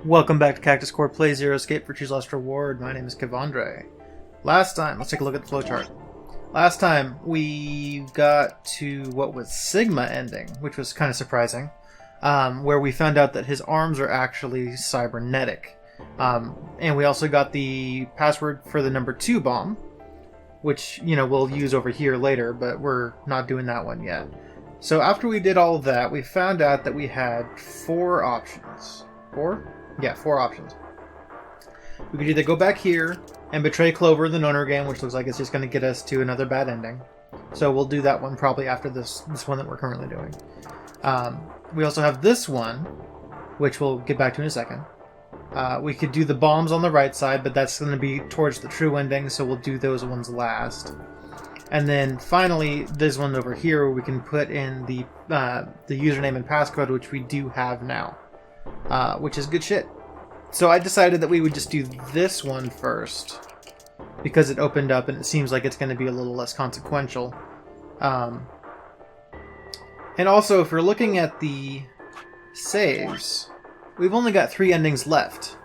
Welcome back to Cactus Core Play Zero Escape for Choose Last Reward. My name is Kevandre. Last time, let's take a look at the flowchart. Last time, we got to what was Sigma ending, which was kind of surprising, where we found out that his arms are actually cybernetic. And we also got the password for the number 2 bomb, which, we'll use over here later, but we're not doing that one yet. So after we did all of that, we found out that we had 4 options. 4? Yeah, 4 options. We could either go back here and betray Clover in the Noner game, which looks like it's just going to get us to another bad ending. So we'll do that one probably after this one that we're currently doing. We also have this one, which we'll get back to in a second. We could do the bombs on the right side, but that's going to be towards the true ending, so we'll do those ones last. And then finally, this one over here, where we can put in the username and passcode, which we do have now. Which is good shit. So I decided that we would just do this one first, because it opened up and it seems like it's going to be a little less consequential. And also, if we're looking at the saves, we've only got 3 endings left,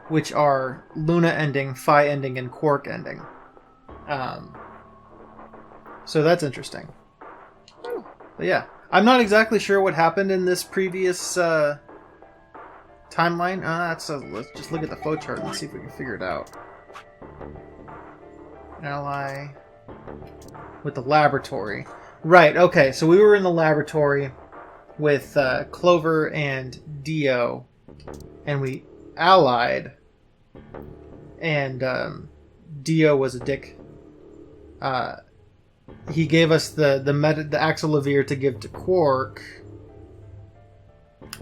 which are Luna ending, Phi ending, and Quark ending. So that's interesting. But yeah, I'm not exactly sure what happened in this previous timeline. Let's just look at the flowchart and see if we can figure it out. Ally with the laboratory. Right, okay, so we were in the laboratory with Clover and Dio, and we allied, and Dio was a dick. He gave us the Axelavir to give to Quark,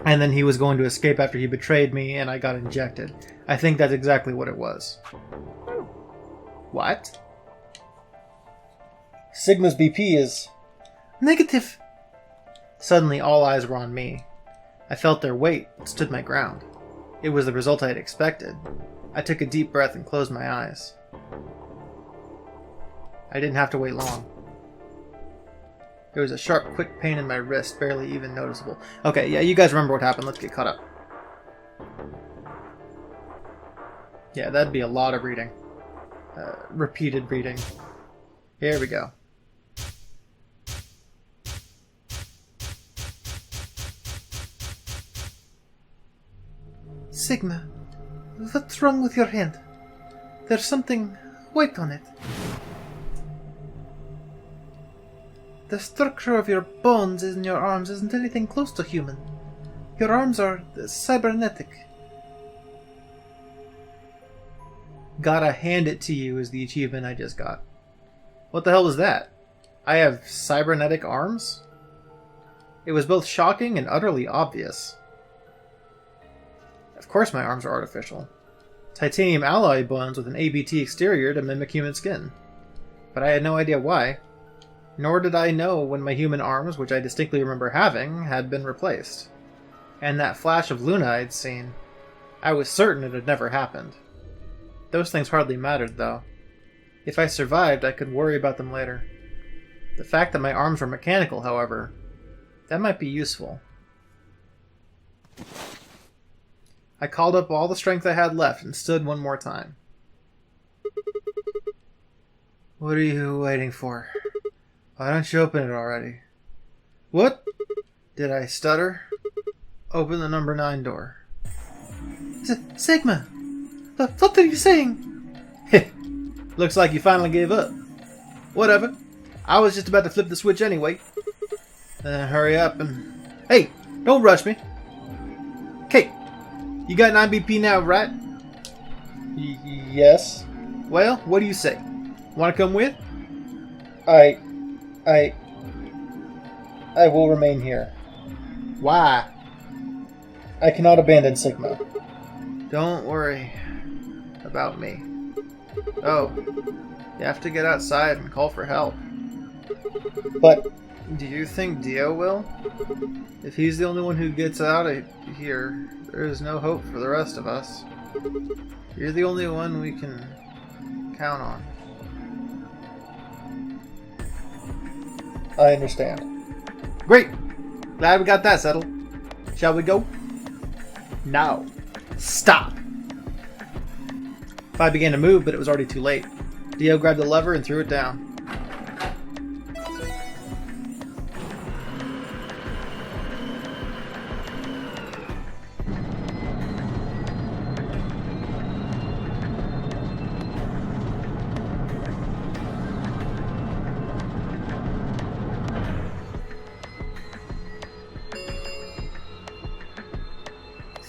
and then he was going to escape after he betrayed me, and I got injected. I think that's exactly what it was. What? Sigma's BP is negative. Suddenly, all eyes were on me. I felt their weight, but stood my ground. It was the result I had expected. I took a deep breath and closed my eyes. I didn't have to wait long. There was a sharp, quick pain in my wrist, barely even noticeable. Okay, yeah, you guys remember what happened. Let's get caught up. Yeah, that'd be a lot of reading. Repeated reading. Here we go. Sigma, what's wrong with your hand? There's something white on it. The structure of your bones in your arms isn't anything close to human. Your arms are cybernetic. Gotta hand it to you is the achievement I just got. What the hell is that? I have cybernetic arms? It was both shocking and utterly obvious. Of course my arms are artificial. Titanium alloy bones with an ABT exterior to mimic human skin. But I had no idea why. Nor did I know when my human arms, which I distinctly remember having, had been replaced. And that flash of Luna I'd seen, I was certain it had never happened. Those things hardly mattered, though. If I survived, I could worry about them later. The fact that my arms were mechanical, however, that might be useful. I called up all the strength I had left and stood one more time. What are you waiting for? Why don't you open it already? What? Did I stutter? Open the number 9 door. Sigma! What are you saying? Looks like you finally gave up. Whatever. I was just about to flip the switch anyway. Hurry up and... Hey! Don't rush me! Okay. You got 9 BP now, right? Yes. Well, what do you say? Want to come with? I will remain here. Why? I cannot abandon Sigma. Don't worry about me. Oh, you have to get outside and call for help. But do you think Dio will? If he's the only one who gets out of here, there is no hope for the rest of us. You're the only one we can count on. I understand. Great! Glad we got that settled. Shall we go? Now. Stop! I began to move, but it was already too late. Dio grabbed the lever and threw it down.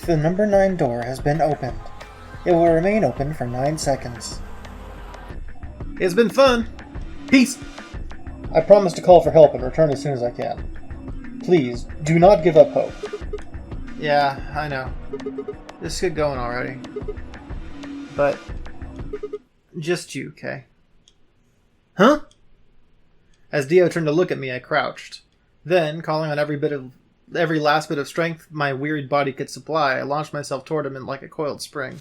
The number 9 door has been opened. It will remain open for 9 seconds. It's been fun. Peace. I promise to call for help and return as soon as I can. Please, do not give up hope. Yeah, I know. This is good going already. But just you, Kay. Huh? As Dio turned to look at me, I crouched. Then, calling on every last bit of strength my wearied body could supply, I launched myself toward him like a coiled spring.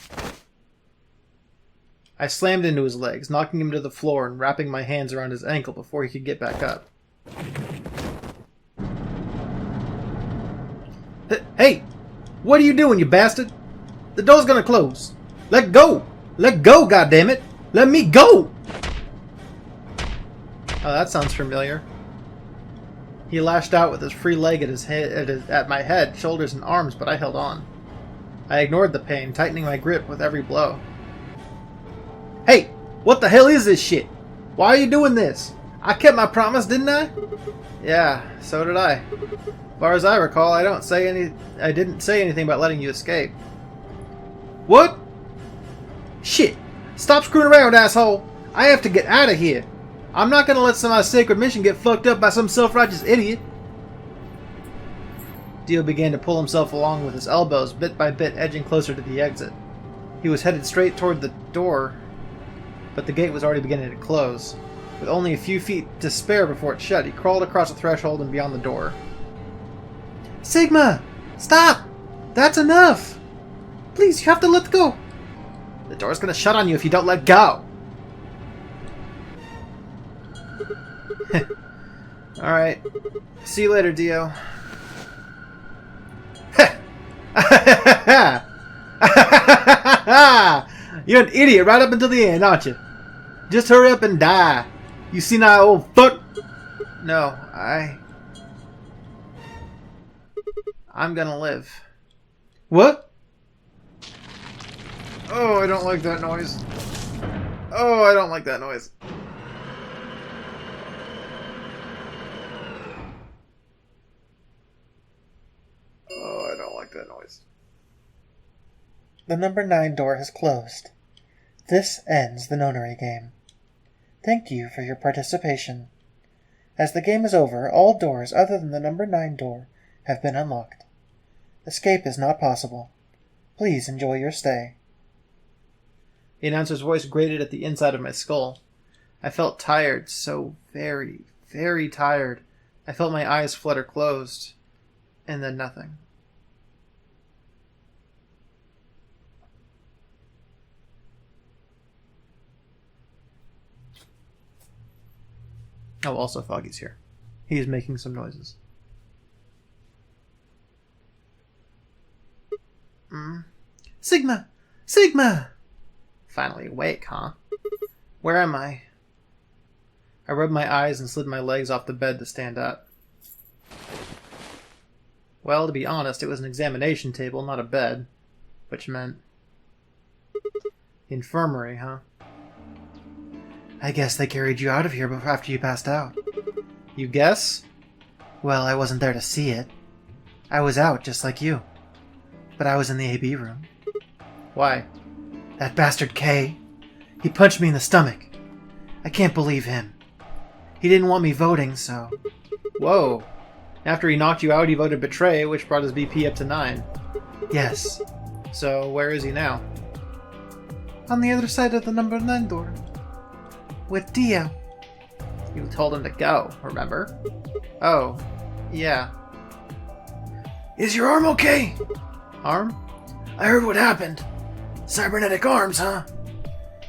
I slammed into his legs, knocking him to the floor and wrapping my hands around his ankle before he could get back up. Hey! What are you doing, you bastard? The door's gonna close. Let go! Let go, goddammit! Let me go! Oh, that sounds familiar. He lashed out with his free leg at my head, shoulders, and arms, but I held on. I ignored the pain, tightening my grip with every blow. Hey! What the hell is this shit? Why are you doing this? I kept my promise, didn't I? Yeah, so did I. As far as I recall, I didn't say anything about letting you escape. What? Shit! Stop screwing around, asshole! I have to get out of here! I'm not gonna let some sacred mission get fucked up by some self-righteous idiot! Dio began to pull himself along with his elbows, bit by bit edging closer to the exit. He was headed straight toward the door, but the gate was already beginning to close. With only a few feet to spare before it shut, he crawled across the threshold and beyond the door. Sigma! Stop! That's enough! Please, you have to let go! The door's gonna shut on you if you don't let go! Alright. See you later, Dio. You're an idiot right up until the end, aren't you? Just hurry up and die. You senile old fuck. No, I'm gonna live. What? Oh, I don't like that noise. Oh, I don't like that noise. Oh, I don't like that noise. The number 9 door has closed. This ends the nonary game. Thank you for your participation. As the game is over, all doors other than the number 9 door have been unlocked. Escape is not possible. Please enjoy your stay. The announcer's voice grated at the inside of my skull. I felt tired, so very, very tired. I felt my eyes flutter closed, and then nothing. Oh, also Foggy's here. He's making some noises. Sigma! Sigma! Finally awake, huh? Where am I? I rubbed my eyes and slid my legs off the bed to stand up. Well, to be honest, it was an examination table, not a bed. Which meant... infirmary, huh? I guess they carried you out of here after you passed out. You guess? Well, I wasn't there to see it. I was out, just like you. But I was in the AB room. Why? That bastard K. He punched me in the stomach. I can't believe him. He didn't want me voting, so... Whoa. After he knocked you out, he voted betray, which brought his BP up to 9. Yes. So, where is he now? On the other side of the number 9 door. With Dio. You told him to go, remember? Oh, yeah. Is your arm okay? Arm? I heard what happened. Cybernetic arms, huh?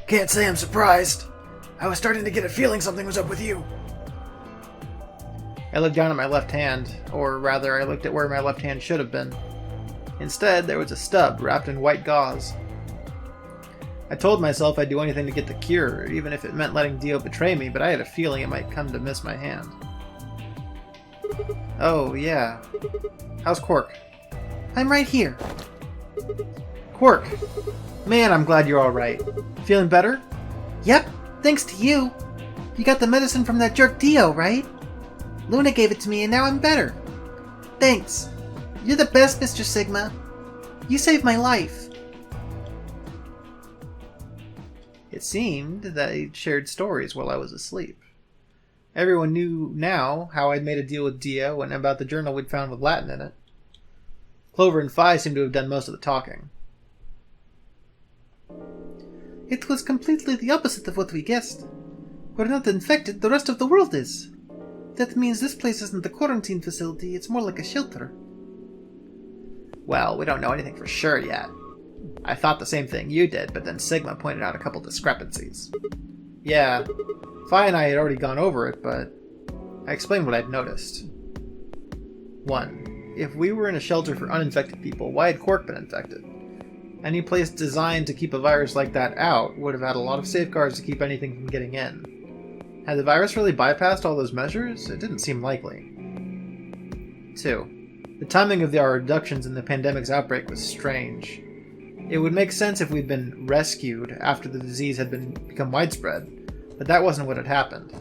Can't say I'm surprised. I was starting to get a feeling something was up with you. I looked down at my left hand, or rather, I looked at where my left hand should have been. Instead, there was a stub wrapped in white gauze. I told myself I'd do anything to get the cure, even if it meant letting Dio betray me, but I had a feeling it might come to miss my hand. Oh, yeah. How's Quark? I'm right here. Quark! Man, I'm glad you're alright. Feeling better? Yep, thanks to you. You got the medicine from that jerk Dio, right? Luna gave it to me and now I'm better. Thanks. You're the best, Mr. Sigma. You saved my life. It seemed that they shared stories while I was asleep. Everyone knew now how I'd made a deal with Dio and about the journal we'd found with Latin in it. Clover and Phi seemed to have done most of the talking. It was completely the opposite of what we guessed. We're not infected, the rest of the world is. That means this place isn't a quarantine facility, it's more like a shelter. Well, we don't know anything for sure yet. I thought the same thing you did, but then Sigma pointed out a couple discrepancies. Yeah, Phi and I had already gone over it, but I explained what I'd noticed. 1. If we were in a shelter for uninfected people, why had Quark been infected? Any place designed to keep a virus like that out would have had a lot of safeguards to keep anything from getting in. Had the virus really bypassed all those measures? It didn't seem likely. 2. The timing of our reductions in the pandemic's outbreak was strange. It would make sense if we'd been rescued after the disease had become widespread, but that wasn't what had happened.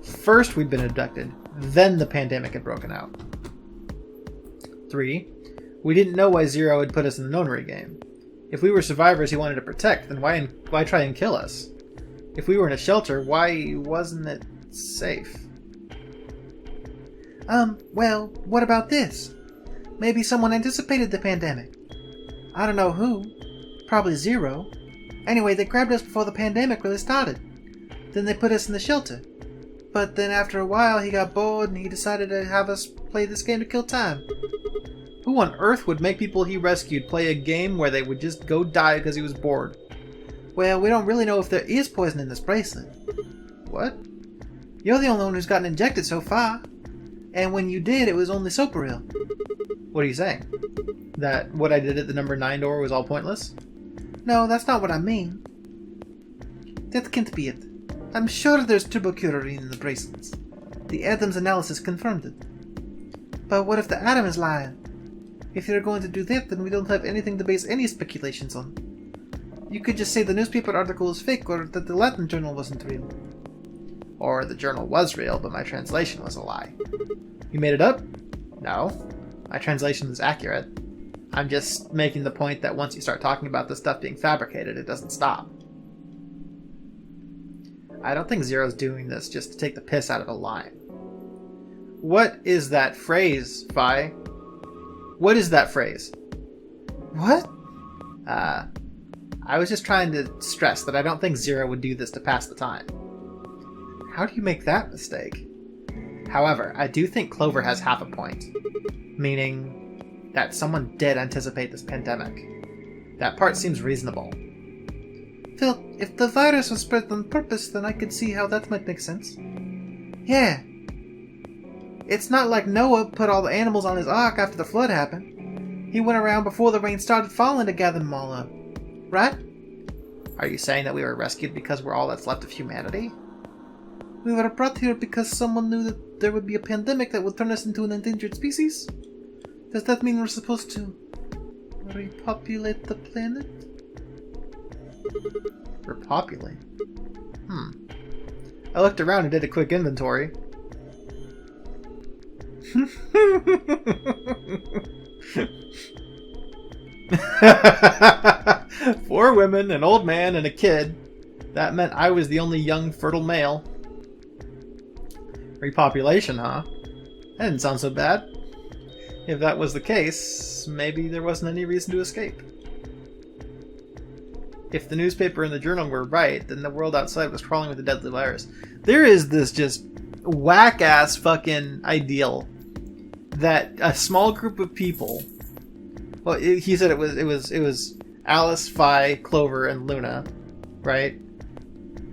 First we'd been abducted, then the pandemic had broken out. 3. We didn't know why Zero had put us in the nonary game. If we were survivors he wanted to protect, then why try and kill us? If we were in a shelter, why wasn't it safe? Well, what about this? Maybe someone anticipated the pandemic. I don't know who. Probably Zero. Anyway, they grabbed us before the pandemic really started. Then they put us in the shelter. But then after a while he got bored and he decided to have us play this game to kill time. Who on earth would make people he rescued play a game where they would just go die because he was bored? Well, we don't really know if there is poison in this bracelet. What? You're the only one who's gotten injected so far. And when you did, it was only Soparil. What are you saying? That what I did at the number 9 door was all pointless? No, that's not what I mean. That can't be it. I'm sure there's turbocurine in the bracelets. The Adams analysis confirmed it. But what if the Atom is lying? If you're going to do that, then we don't have anything to base any speculations on. You could just say the newspaper article is fake, or that the Latin journal wasn't real. Or the journal was real, but my translation was a lie. You made it up? No. My translation is accurate. I'm just making the point that once you start talking about this stuff being fabricated, it doesn't stop. I don't think Zero's doing this just to take the piss out of a line. What is that phrase, Phi? What is that phrase? What? I was just trying to stress that I don't think Zero would do this to pass the time. How do you make that mistake? However, I do think Clover has half a point. Meaning that someone did anticipate this pandemic. That part seems reasonable. Phil, if the virus was spread on purpose, then I could see how that might make sense. Yeah. It's not like Noah put all the animals on his ark after the flood happened. He went around before the rain started falling to gather them all up. Right? Are you saying that we were rescued because we're all that's left of humanity? We were brought here because someone knew that there would be a pandemic that would turn us into an endangered species? Does that mean we're supposed to repopulate the planet? Repopulate? I looked around and did a quick inventory. 4 women, an old man, and a kid. That meant I was the only young, fertile male. Repopulation, huh? That didn't sound so bad. If that was the case, maybe there wasn't any reason to escape. If the newspaper and the journal were right, then the world outside was crawling with a deadly virus. There is this just whack-ass fucking ideal that a small group of people... Well, he said it was Alice, Phi, Clover, and Luna, right?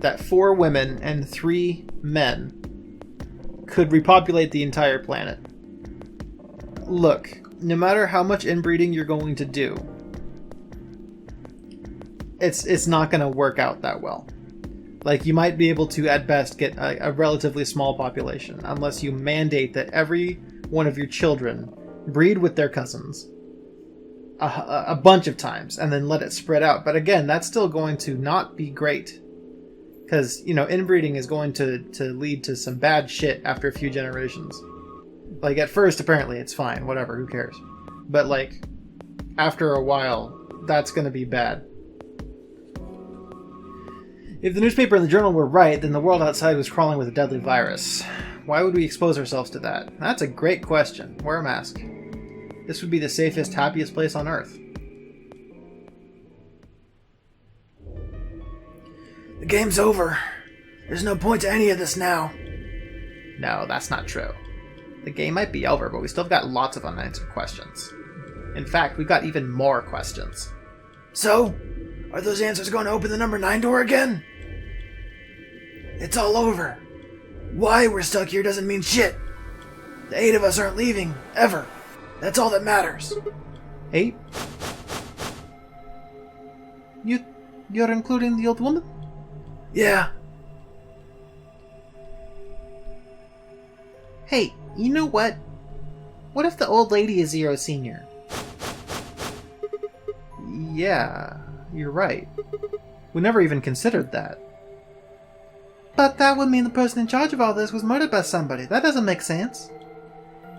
That 4 women and 3 men could repopulate the entire planet. Look, no matter how much inbreeding you're going to do, it's not going to work out that well. Like, you might be able to, at best, get a relatively small population, unless you mandate that every one of your children breed with their cousins a bunch of times, and then let it spread out. But again, that's still going to not be great. Because, inbreeding is going to lead to some bad shit after a few generations. Like, at first, apparently, it's fine. Whatever, who cares? But, like, after a while, that's going to be bad. If the newspaper and the journal were right, then the world outside was crawling with a deadly virus. Why would we expose ourselves to that? That's a great question. Wear a mask. This would be the safest, happiest place on Earth. The game's over. There's no point to any of this now. No, that's not true. The game might be over, but we still got lots of unanswered questions. In fact, we've got even more questions. So, are those answers going to open the number 9 door again? It's all over. Why we're stuck here doesn't mean shit. The 8 of us aren't leaving, ever. That's all that matters. 8? You're including the old woman? Yeah. Hey, you know what? What if the old lady is Zero Senior? Yeah, you're right. We never even considered that. But that would mean the person in charge of all this was murdered by somebody. That doesn't make sense.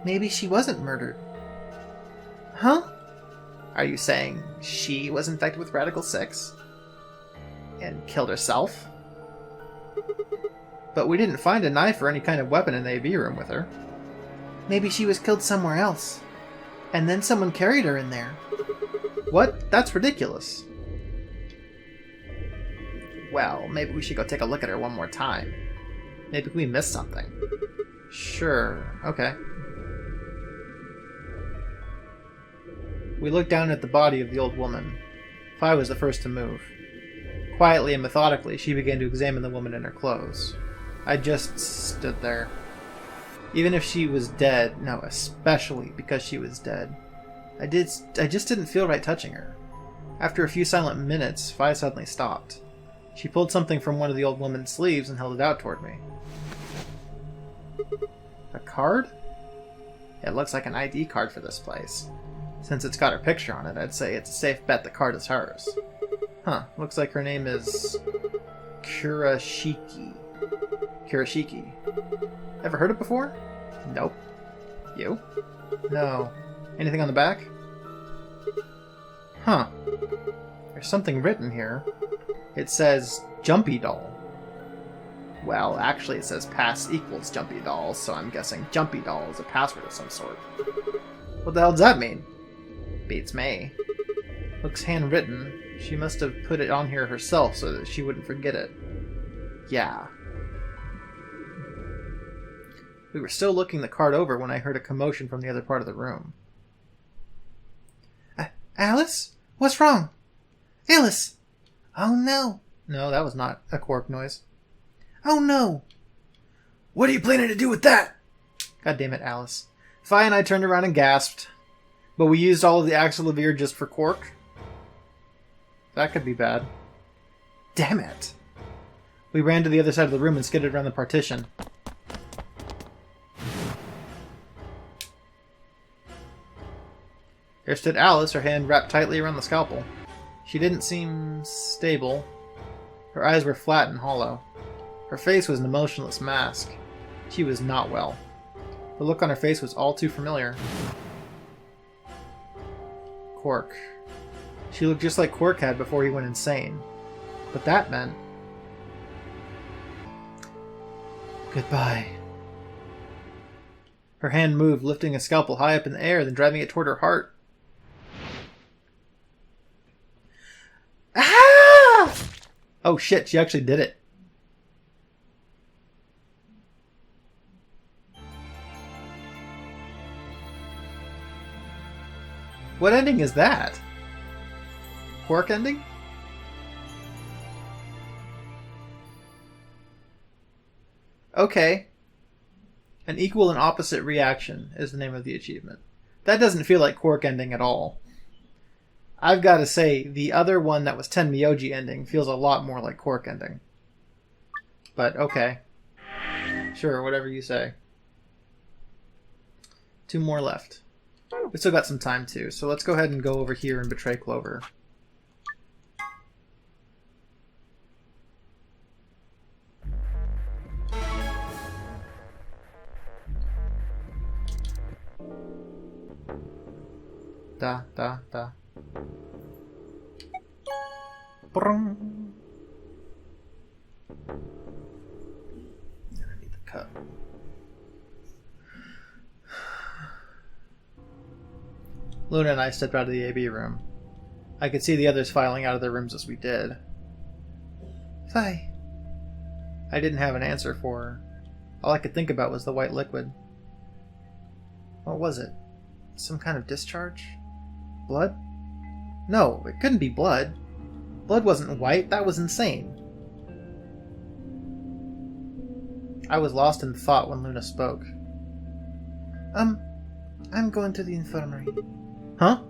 Maybe she wasn't murdered. Huh? Are you saying she was infected with Radical 6? And killed herself? But we didn't find a knife or any kind of weapon in the AV room with her. Maybe she was killed somewhere else. And then someone carried her in there. What? That's ridiculous. Well, maybe we should go take a look at her one more time. Maybe we missed something. Sure, okay. We looked down at the body of the old woman. Fi was the first to move. Quietly and methodically, she began to examine the woman in her clothes. I just stood there. Even if she was dead, no, especially because she was dead, I just didn't feel right touching her. After a few silent minutes, Fi suddenly stopped. She pulled something from one of the old woman's sleeves and held it out toward me. A card? It looks like an ID card for this place. Since it's got her picture on it, I'd say it's a safe bet the card is hers. Huh, looks like her name is Kurashiki. Kurashiki. Ever heard it before? Nope. You? No. Anything on the back? Huh. There's something written here. It says Jumpy Doll. Well, actually it says pass equals Jumpy Doll, so I'm guessing Jumpy Doll is a password of some sort. What the hell does that mean? Beats me. Looks handwritten. She must have put it on here herself so that she wouldn't forget it. Yeah. We were still looking the card over when I heard a commotion from the other part of the room. Alice? What's wrong? Alice! Oh no! No, that was not a Quark noise. Oh no! What are you planning to do with that? God damn it, Alice. Fi and I turned around and gasped. But we used all of the Axelavir just for Quark. That could be bad. Damn it! We ran to the other side of the room and skidded around the partition. There stood Alice, her hand wrapped tightly around the scalpel. She didn't seem stable. Her eyes were flat and hollow. Her face was an emotionless mask. She was not well. The look on her face was all too familiar. Quark. She looked just like Quark had before he went insane. But that meant... Goodbye. Her hand moved, lifting a scalpel high up in the air, then driving it toward her heart. Ah! Oh shit, she actually did it. What ending is that? Quark ending? Okay. An equal and opposite reaction is the name of the achievement. that doesn't feel like Quark ending at all. I've got to say, the other one that was Tenmyoji ending feels a lot more like Quark ending. But, okay. Sure, whatever you say. 2 more left. We still got some time, too, so let's go ahead and go over here and betray Clover. Da, da, da. Brung. I need the cup. Luna and I stepped out of the AB room. I could see the others filing out of their rooms as we did. Sigh. I didn't have an answer for her. All I could think about was the white liquid. What was it? Some kind of discharge? Blood? No, it couldn't be blood. Blood wasn't white. That was insane. I was lost in thought when Luna spoke. I'm going to the infirmary. Huh?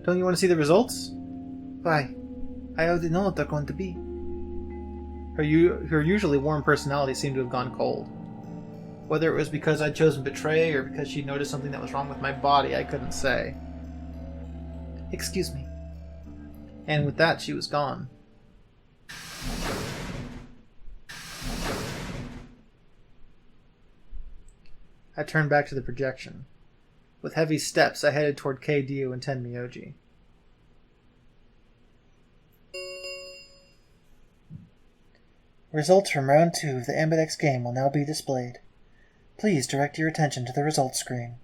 Don't you want to see the results? Why? I already know what they're going to be. Her usually warm personality seemed to have gone cold. Whether it was because I'd chosen betray or because she noticed something that was wrong with my body, I couldn't say. Excuse me. And with that, she was gone. I turned back to the projection. With heavy steps, I headed toward K-Dio and Tenmyoji. Results from round 2 of the Ambidex game will now be displayed. Please direct your attention to the results screen.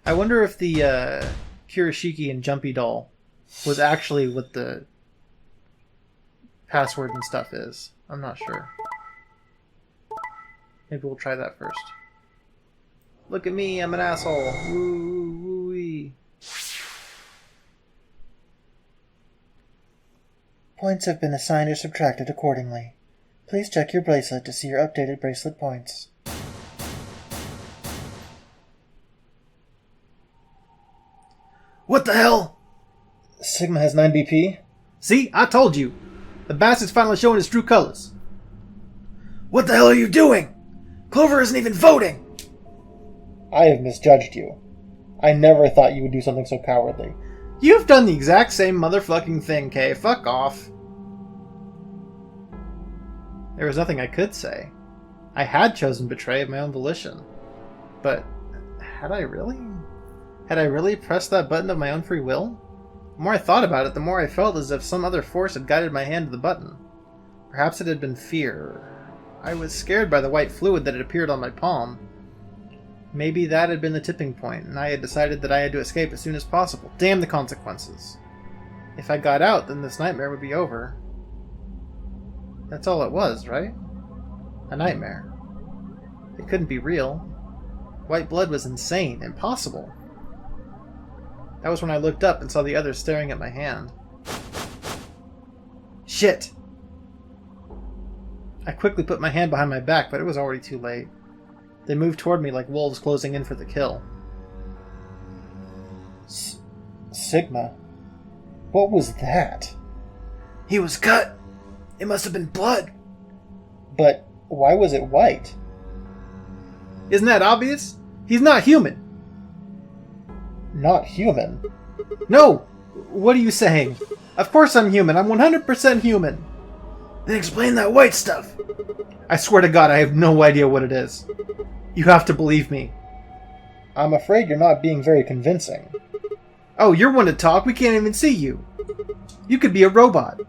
I wonder if the Kirishiki and Jumpy doll was actually what the password and stuff is. I'm not sure. Maybe we'll try that first. Look at me, I'm an asshole. Woo-wee. Points have been assigned or subtracted accordingly. Please check your bracelet to see your updated bracelet points. What the hell? Sigma has 9 BP. See? I told you. The bastard's finally showing his true colors. What the hell are you doing? Clover isn't even voting! I have misjudged you. I never thought you would do something so cowardly. You've done the exact same motherfucking thing, Kay. Fuck off. There was nothing I could say. I had chosen betray of my own volition. But had I really? Had I really pressed that button of my own free will? The more I thought about it, the more I felt as if some other force had guided my hand to the button. Perhaps it had been fear. I was scared by the white fluid that had appeared on my palm. Maybe that had been the tipping point, and I had decided that I had to escape as soon as possible. Damn the consequences. If I got out, then this nightmare would be over. That's all it was, right? A nightmare. It couldn't be real. White blood was insane, impossible. That was when I looked up and saw the others staring at my hand. Shit! I quickly put my hand behind my back, but it was already too late. They moved toward me like wolves closing in for the kill. Sigma? What was that? He was cut! It must have been blood! But why was it white? Isn't that obvious? He's not human! Not human? No! What are you saying? Of course I'm human. I'm 100% human. Then explain that white stuff. I swear to God, I have no idea what it is. You have to believe me. I'm afraid you're not being very convincing. Oh, you're one to talk. We can't even see you. You could be a robot.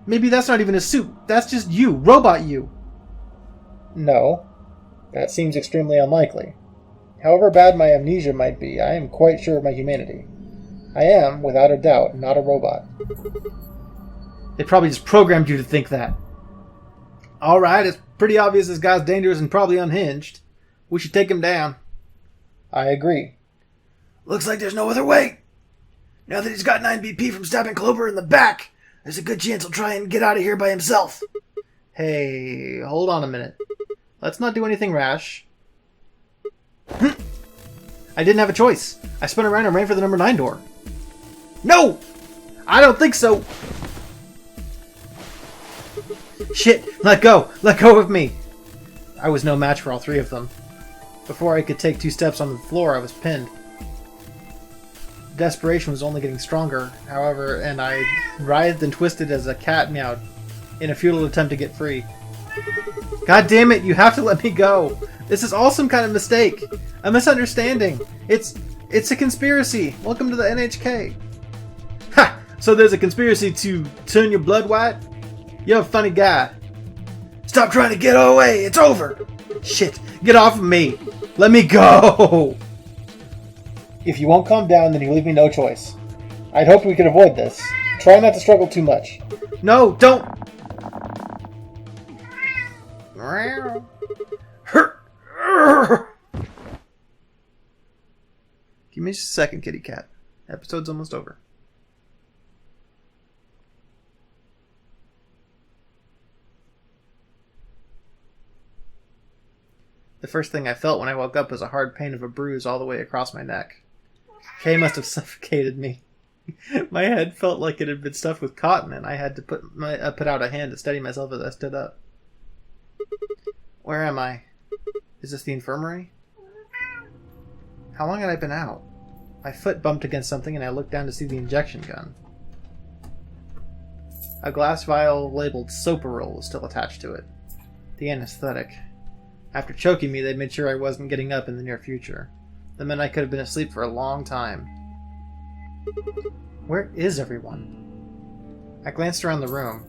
Maybe that's not even a suit. That's just you. Robot you. No. That seems extremely unlikely. However bad my amnesia might be, I am quite sure of my humanity. I am, without a doubt, not a robot. They probably just programmed you to think that. Alright, it's pretty obvious this guy's dangerous and probably unhinged. We should take him down. I agree. Looks like there's no other way. Now that he's got 9 BP from stabbing Clover in the back, there's a good chance he'll try and get out of here by himself. Hey, hold on a minute. Let's not do anything rash. I I didn't have a choice. I spun around and ran for the number 9 door. No! I don't think so! Shit! Let go! Let go of me! I was no match for all 3 of them. Before I could take 2 steps on the floor, I was pinned. Desperation was only getting stronger, however, and I writhed and twisted as a cat meowed in a futile attempt to get free. God damn it, you have to let me go! This is all some kind of mistake! A misunderstanding! It's a conspiracy! Welcome to the NHK! Ha! So there's a conspiracy to turn your blood white? You're a funny guy. Stop trying to get away! It's over! Shit! Get off of me! Let me go! If you won't calm down, then you leave me no choice. I'd hoped we could avoid this. Try not to struggle too much. No, don't! Give me just a second, kitty cat. Episode's almost over. The first thing I felt when I woke up was a hard pain of a bruise all the way across my neck. Kay must have suffocated me. My head felt like it had been stuffed with cotton, and I had to put out a hand to steady myself as I stood up. Where am I? Is this the infirmary? How long had I been out? My foot bumped against something, and I looked down to see the injection gun. A glass vial labeled Soparil was still attached to it. The anesthetic. After choking me, they made sure I wasn't getting up in the near future. That meant I could have been asleep for a long time. Where is everyone? I glanced around the room.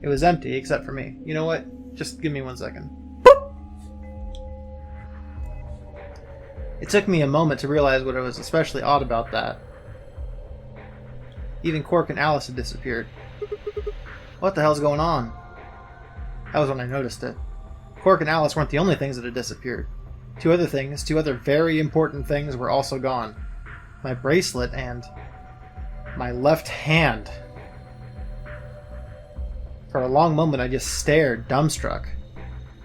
It was empty, except for me. You know what? Just give me 1 second. It took me a moment to realize what was especially odd about that. Even Cork and Alice had disappeared. What the hell's going on? That was when I noticed it. Cork and Alice weren't the only things that had disappeared. 2 other very important things were also gone. My bracelet and my left hand. For a long moment I just stared, dumbstruck.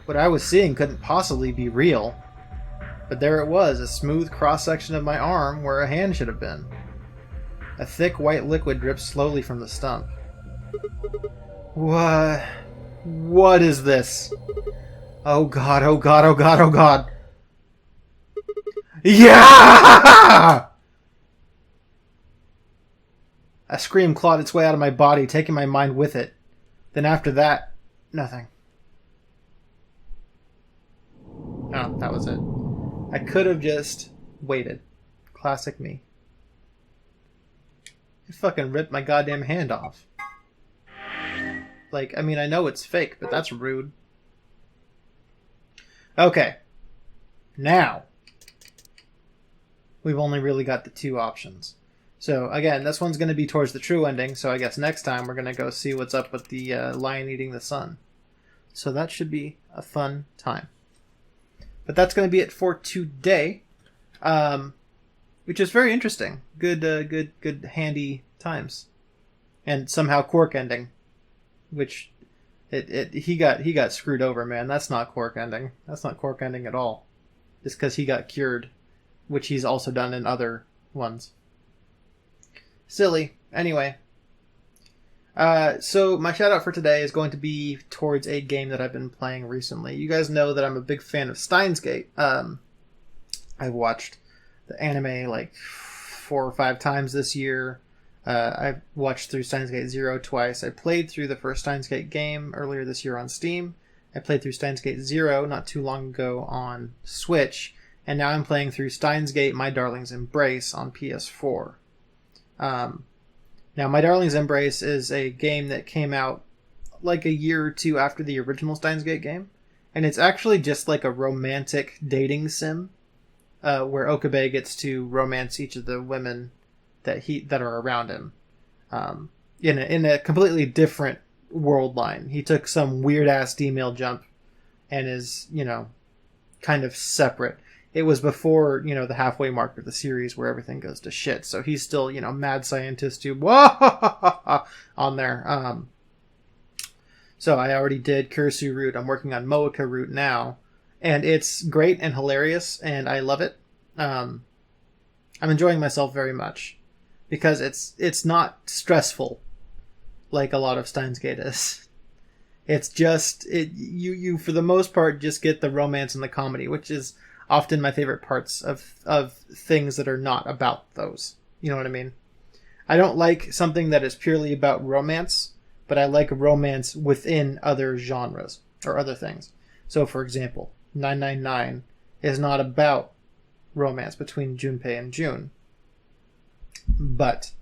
What I was seeing couldn't possibly be real. But there it was, a smooth cross-section of my arm where a hand should have been. A thick white liquid dripped slowly from the stump. What is this? Oh god, oh god, oh god, oh god. Yeah! A scream clawed its way out of my body, taking my mind with it. Then after that, nothing. Oh, that was it. I could have just waited. Classic me. It fucking ripped my goddamn hand off. Like, I mean, I know it's fake, but that's rude. Okay. Now, we've only really got the 2 options. So, again, this one's going to be towards the true ending, so I guess next time we're going to go see what's up with the lion eating the sun. So that should be a fun time. But that's going to be it for today, which is very interesting. Good, handy times, and somehow Cork ending, which he got screwed over, man. That's not Cork ending. That's not Cork ending at all. Just because he got cured, which he's also done in other ones. Silly. Anyway. So my shout out for today is going to be towards a game that I've been playing recently. You guys know that I'm a big fan of Steins Gate. I've watched the anime like 4 or 5 times this year. I've watched through Steins Gate 0 twice. I played through the first Steins Gate game earlier this year on Steam. I played through Steins Gate 0 not too long ago on Switch. And now I'm playing through Steins Gate My Darling's Embrace on PS4. Now, My Darling's Embrace is a game that came out like a year or 2 after the original Steins Gate game. And it's actually just like a romantic dating sim, where Okabe gets to romance each of the women that are around him. In a completely different world line. He took some weird-ass D-mail jump and is, kind of separate. it was before, the halfway mark of the series where everything goes to shit. So he's still, mad scientist tube on there. So I already did Kurisu route. I'm working on Moeka route now. And it's great and hilarious, and I love it. I'm enjoying myself very much. Because it's not stressful like a lot of Steins Gate is. It's just, you for the most part just get the romance and the comedy, which is often my favorite parts of things that are not about those. You know what I mean? I don't like something that is purely about romance, but I like romance within other genres or other things. So, for example, 999 is not about romance between Junpei and June. But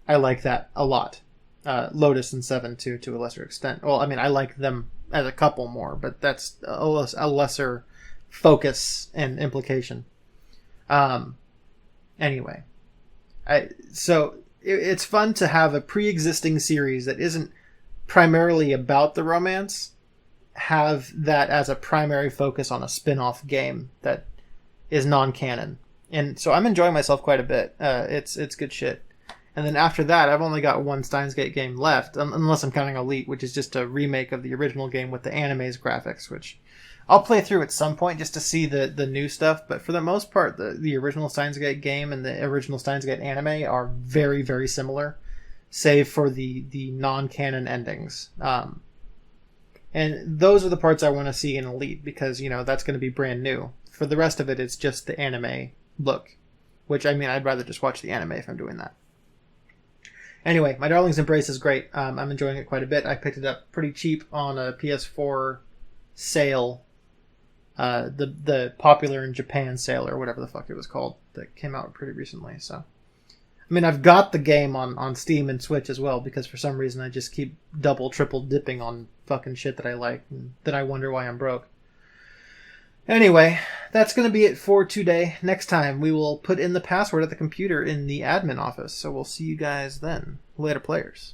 I like that a lot. Lotus and Seven, too, to a lesser extent. Well, I mean, I like them as a couple more, but that's a lesser focus and implication. Anyway. So it's fun to have a pre-existing series that isn't primarily about the romance have that as a primary focus on a spin-off game that is non-canon. And so I'm enjoying myself quite a bit. It's good shit. And then after that, I've only got one Steins Gate game left, unless I'm counting Elite, which is just a remake of the original game with the anime's graphics, which I'll play through at some point just to see the new stuff. But for the most part, the original Steins Gate game and the original Steins Gate anime are very, very similar, save for the non-canon endings. And those are the parts I want to see in Elite, because, that's going to be brand new. For the rest of it, it's just the anime look, which, I mean, I'd rather just watch the anime if I'm doing that. Anyway, My Darling's Embrace is great. I'm enjoying it quite a bit. I picked it up pretty cheap on a PS4 sale, the popular in Japan sale, or whatever the fuck it was called, that came out pretty recently. So, I mean, I've got the game on Steam and Switch as well, because for some reason I just keep double, triple dipping on fucking shit that I like, and then I wonder why I'm broke. Anyway, that's going to be it for today. Next time, we will put in the password at the computer in the admin office. So we'll see you guys then. Later, players.